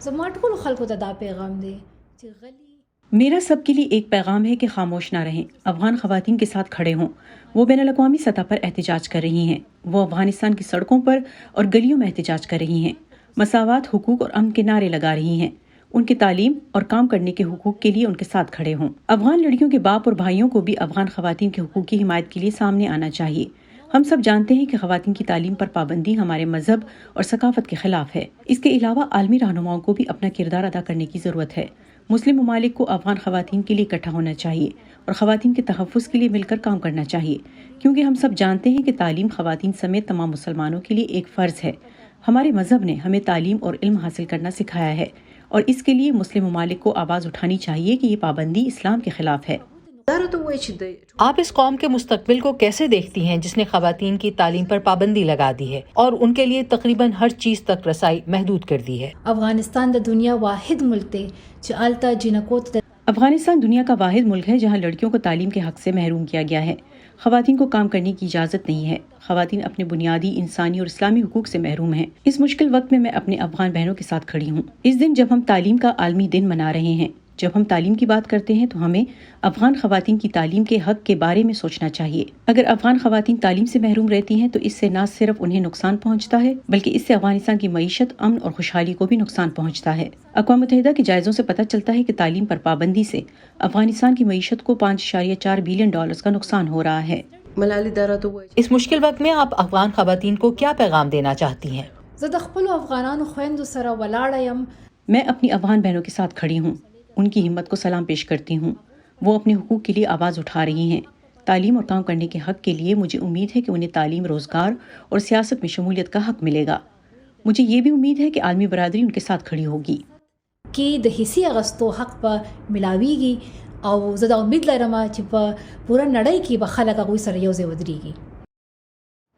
زما ټولو خلکو ته دا پیغام دی چې غلی میرا سب کے لیے ایک پیغام ہے کہ خاموش نہ رہیں، افغان خواتین کے ساتھ کھڑے ہوں۔ وہ بین الاقوامی سطح پر احتجاج کر رہی ہیں، وہ افغانستان کی سڑکوں پر اور گلیوں میں احتجاج کر رہی ہیں، مساوات، حقوق اور امن کے نعرے لگا رہی ہیں۔ ان کی تعلیم اور کام کرنے کے حقوق کے لیے ان کے ساتھ کھڑے ہوں۔ افغان لڑکیوں کے باپ اور بھائیوں کو بھی افغان خواتین کے حقوق کی حمایت کے لیے سامنے آنا چاہیے۔ ہم سب جانتے ہیں کہ خواتین کی تعلیم پر پابندی ہمارے مذہب اور ثقافت کے خلاف ہے۔ اس کے علاوہ عالمی رہنماؤں کو بھی اپنا کردار ادا کرنے کی ضرورت ہے۔ مسلم ممالک کو افغان خواتین کے لیے اکٹھا ہونا چاہیے اور خواتین کے تحفظ کے لیے مل کر کام کرنا چاہیے، کیونکہ ہم سب جانتے ہیں کہ تعلیم خواتین سمیت تمام مسلمانوں کے لیے ایک فرض ہے۔ ہمارے مذہب نے ہمیں تعلیم اور علم حاصل کرنا سکھایا ہے اور اس کے لیے مسلم ممالک کو آواز اٹھانی چاہیے کہ یہ پابندی اسلام کے خلاف ہے۔ آپ اس قوم کے مستقبل کو کیسے دیکھتی ہیں جس نے خواتین کی تعلیم پر پابندی لگا دی ہے اور ان کے لیے تقریباً ہر چیز تک رسائی محدود کر دی ہے؟ افغانستان د دنیا واحد ملک دی چې الته جنکو ته افغانستان دنیا کا واحد ملک ہے جہاں لڑکیوں کو تعلیم کے حق سے محروم کیا گیا ہے۔ خواتین کو کام کرنے کی اجازت نہیں ہے۔ خواتین اپنے بنیادی انسانی اور اسلامی حقوق سے محروم ہیں۔ اس مشکل وقت میں اپنے افغان بہنوں کے ساتھ کھڑی ہوں۔ اس دن جب ہم تعلیم کا عالمی دن منا رہے ہیں، جب ہم تعلیم کی بات کرتے ہیں تو ہمیں افغان خواتین کی تعلیم کے حق کے بارے میں سوچنا چاہیے۔ اگر افغان خواتین تعلیم سے محروم رہتی ہیں تو اس سے نہ صرف انہیں نقصان پہنچتا ہے بلکہ اس سے افغانستان کی معیشت، امن اور خوشحالی کو بھی نقصان پہنچتا ہے۔ اقوام متحدہ کے جائزوں سے پتہ چلتا ہے کہ تعلیم پر پابندی سے افغانستان کی معیشت کو $5.4 بلین کا نقصان ہو رہا ہے۔ اس مشکل وقت میں آپ افغان خواتین کو کیا پیغام دینا چاہتی ہیں؟ زه د خپلو افغانانو خویندو سره ولاړه یم۔ میں اپنی افغان بہنوں کے ساتھ کھڑی ہوں، ان کی ہمت کو سلام پیش کرتی ہوں۔ وہ اپنے حقوق کے لیے آواز اٹھا رہی ہیں۔ تعلیم اور کام کرنے کے حق کے لیے مجھے امید ہے کہ انہیں تعلیم، روزگار اور سیاست میں شمولیت کا حق ملے گا۔ مجھے یہ بھی امید ہے کہ عالمی برادری ان کے ساتھ کھڑی ہوگی۔ کې د حصې اغستو حق به ملاویږي او زه دا امید لرم چې په پوره نړۍ کې به خلک هغوی سره یو ځای ودرېږي۔